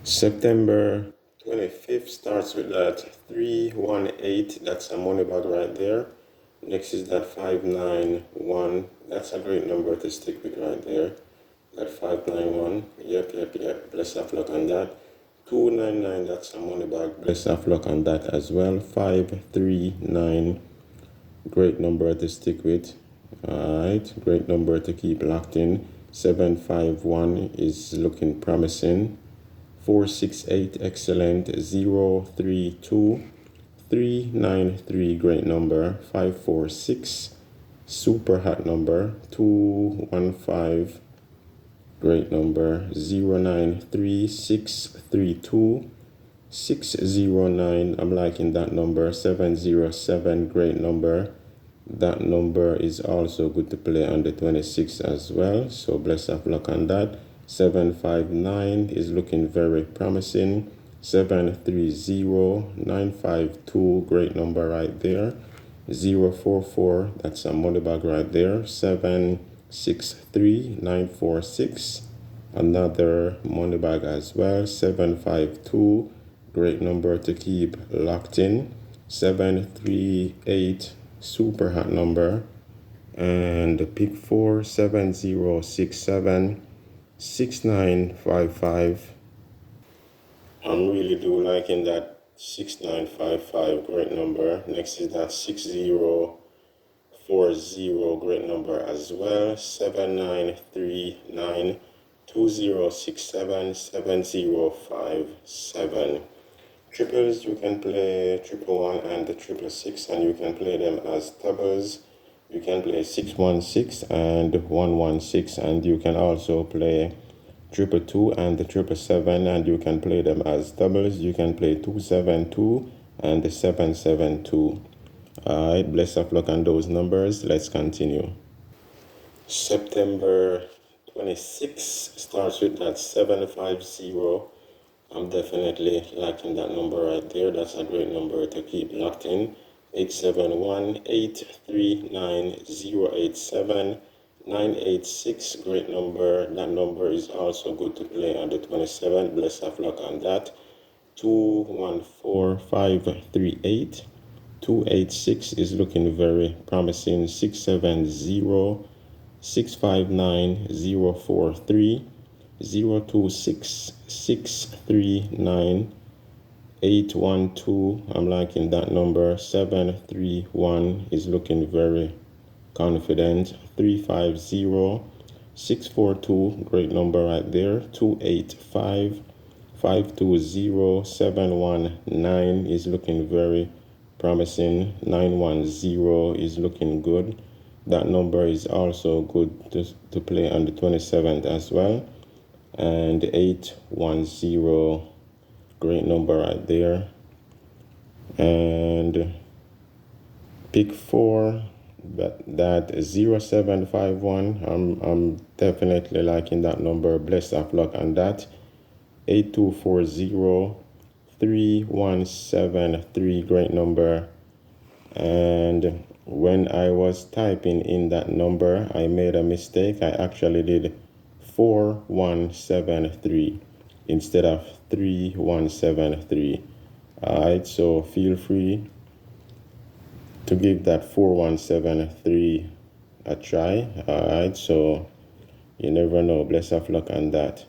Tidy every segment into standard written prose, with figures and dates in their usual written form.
September 25th starts with that 318. That's a money bag right there. Next is that 591. That's a great number to stick with right there. That 591. Yep. Bless of luck on that. 299. That's a money bag. Bless of luck on that as well. 539. Great number to stick with. Alright. Great number to keep locked in. 751 is looking promising. 468 excellent. 032 393 great number. 546 super hot number. 215 great number. 093632 609. I'm liking that number. 707 great number. That number is also good to play on the 26th as well. So bless of luck on that. 759 is looking very promising. 730 952 great number right there. 044, that's a money bag right there. 763 946, another money bag as well. 752, great number to keep locked in. 738, super hot number. And the pick 4, 7067 6955. I'm really do liking that 6955, great number. Next is that 6040, great number as well. 7939 2067 7057. Triples, you can play 111 and the 666, and you can play them as doubles. You can play 616 and 116, and you can also play 222 and the 777, and you can play them as doubles. You can play 272 and the 772. Alright, bless of luck on those numbers. Let's continue. September 26 starts with that 750. I'm definitely liking that number right there. That's a great number to keep locked in. 871 839 087 986, great number. That number is also good to play on the 27th. Bless of luck on that. 214 538 286 is looking very promising. 670 659 043 026 639 812. I'm liking that number. 731 is looking very confident. 350 642, great number right there. 285 520 719 is looking very promising. 910 is looking good. That number is also good to play on the 27th as well. And 810, great number right there. And pick 4, that 0751, I'm definitely liking that number. Bless of luck on that. 8240 3173, great number. And when I was typing in that number, I made a mistake. I actually did 4173 instead of 3173. Alright, so feel free to give that 4173 a try. Alright, so you never know. Bless of luck on that.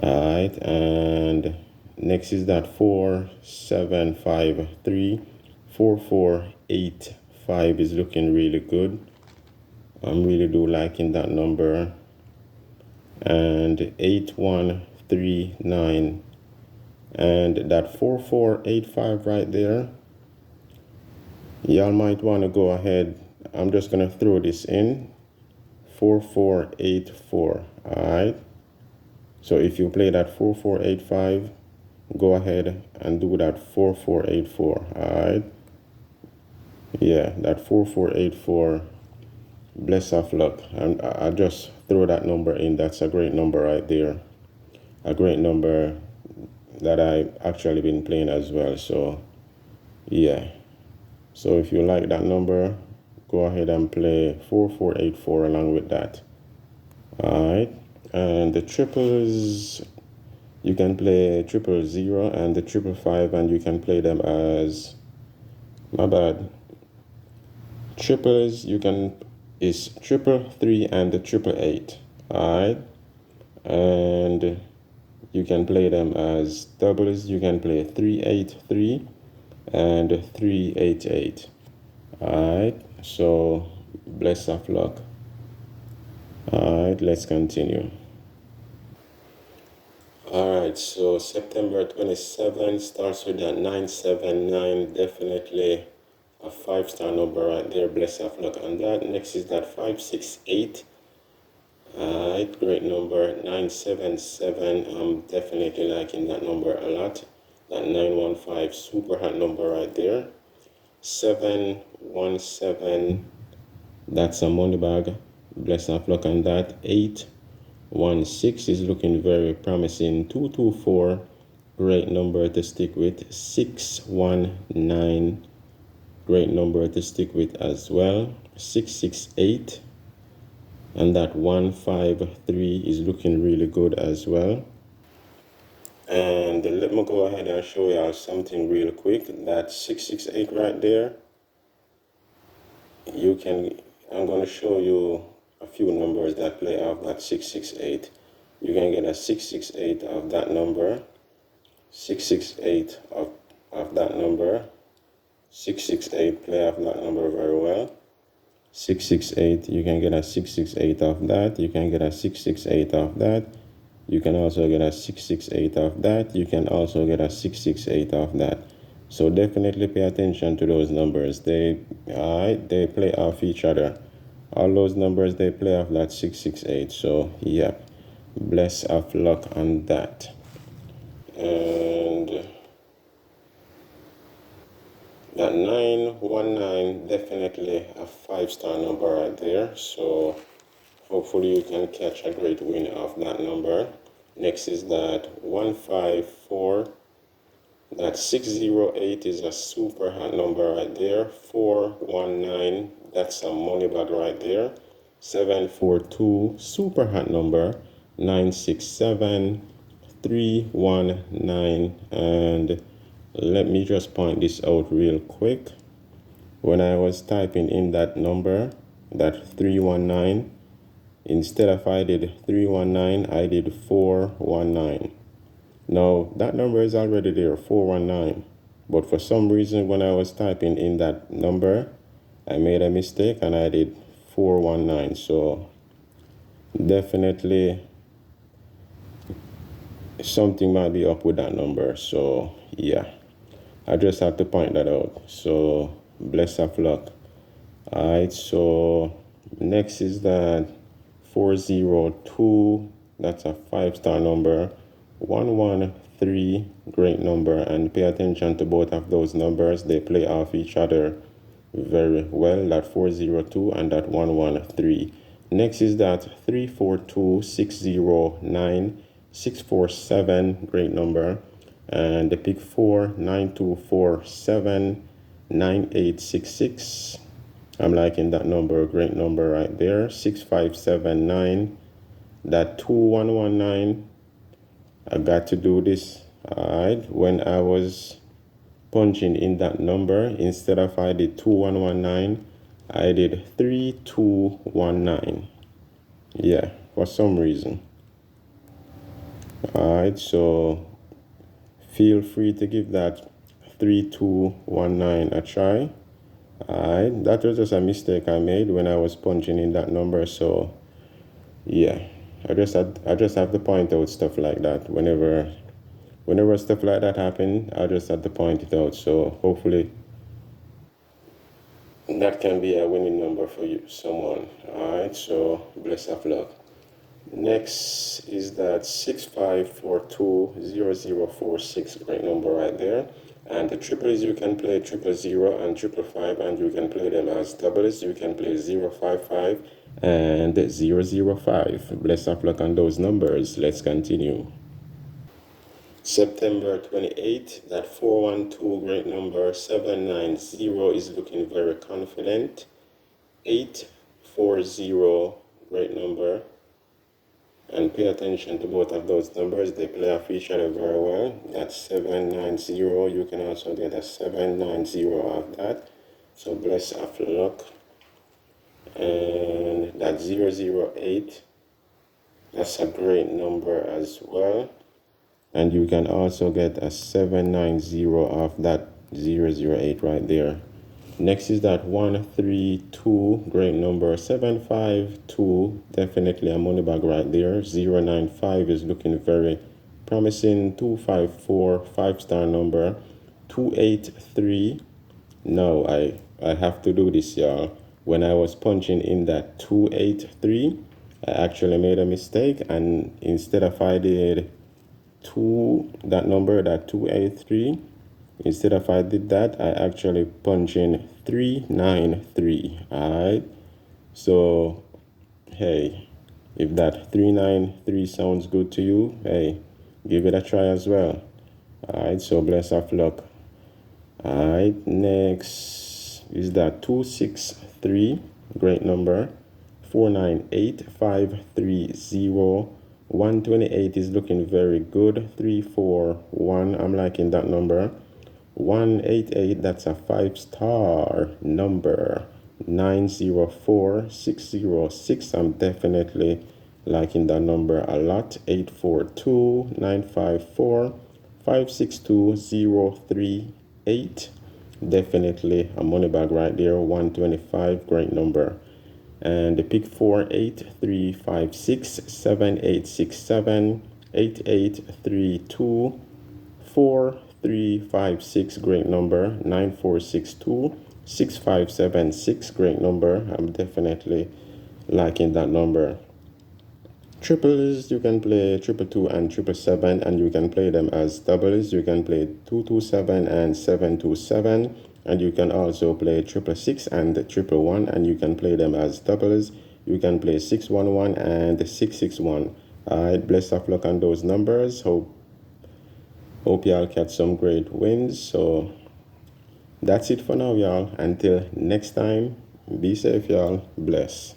Alright, and next is that 4753 4485 is looking really good. I'm really do liking that number. And 8139 and that 4485 right there. Y'all might want to go ahead. I'm just going to throw this in. 4484. Alright. So if you play that 4485, go ahead and do that 4484. Alright. Yeah, that 4484. Bless of luck. And I just throw that number in. That's a great number right there. A great number that I actually been playing as well. So yeah. So if you like that number, go ahead and play 4484 along with that. Alright. And the triples, You can play 000 and the 555, and you can play them as, my bad, triples. You can is 333 and the 888. All right, and you can play them as doubles. You can play 383 and 388. All right, so bless of luck. All right, let's continue. All right, so September 27 starts with that 979. Definitely a 5-star number right there. Bless of luck on that. Next is that 568. All right, great number. 977. I'm definitely liking that number a lot. That 915, super hot number right there. 717. That's a money bag. Bless of luck on that. 816 is looking very promising. 224, great number to stick with. 619, great number to stick with as well. 668, and that 153 is looking really good as well. And let me go ahead and show y'all something real quick. That 668 right there, I'm going to show you a few numbers that play off that 668. You can get a 668 of that number, 668 of that number, 668 play off that number very well. 668, you can get a 668 of that. You can get a 668 of that. You can also get a 668 of that. You can also get a 668 of that. So definitely pay attention to those numbers. They play off each other. All those numbers, they play off that 668. So yeah, bless of luck on that. And that 919, definitely a 5-star number right there. So hopefully you can catch a great win off that number. Next is that 154. That 608 is a super hot number right there. 419, that's a money bag right there. 742, super hot number. 967, 319, and let me just point this out real quick. When I was typing in that number, that 319, instead of I did 319, I did 419. Now, that number is already there, 419. But for some reason, when I was typing in that number, I made a mistake and I did 419. So, definitely something might be up with that number. So, yeah, I just have to point that out. So, bless of luck. All right, so next is that 402. That's a 5-star number. 113, great number, and pay attention to both of those numbers. They play off each other very well, that 402 and that 113. Next is that 342, 609, 647, great number, and the pick 4, 9247, 9866. I'm liking that number, great number right there. 6579, that 2119. I got to do this, all right, when I was punching in that number, instead of I did 2119, I did 3219. Yeah, for some reason. All right, so feel free to give that 3219 a try. All right, that was just a mistake I made when I was punching in that number. So yeah, I just have to point out stuff like that. Whenever stuff like that happen, I just have to point it out. So hopefully that can be a winning number for you, someone. All right, so bless of luck. Next is that 65420046, great number right there. And the triples, you can play 000 and 555, and you can play them as doubles. You can play 055 and 005. Bless of luck on those numbers. Let's continue. September 28th, that 412, great number. 790 is looking very confident. 840, great number. And pay attention to both of those numbers. They play off each other very well. That's 790. You can also get a 790 off that. So bless of luck. And that 008. That's a great number as well. And you can also get a 790 off that 008 right there. Next is that 132, great number. 752, definitely a money bag right there. 095 is looking very promising. 254, 5-star number. 283, no, I have to do this, y'all. When I was punching in that 283, I actually made a mistake, and instead of I did that number, that 283, instead of I did that, I actually punch in 393. All right, so hey, if that 393 sounds good to you, hey, give it a try as well. All right, so bless of luck. All right, next is that 263, great number. 498, 530, 128 is looking very good. 341, I'm liking that number. 188, that's a 5-star number. 904, 606, I'm definitely liking that number a lot. 842, 954, 562, 038, definitely a money bag right there. 125, great number. And the pick 4, 8, 3, 5, 6, 7, 8, 6, 7, 8, 8, 3, 2, 4, 3, 5, 6, great number. 9, 4, 6, 2, 6, 5, 7, 6, great number. I'm definitely liking that number. Triples, you can play 222 and 777, and you can play them as doubles. You can play 227 and 727, and you can also play 666 and 111, and you can play them as doubles. You can play 611 and 661. All right, bless of luck on those numbers. Hope y'all catch some great wins. So that's it for now, y'all. Until next time, be safe, y'all. Bless.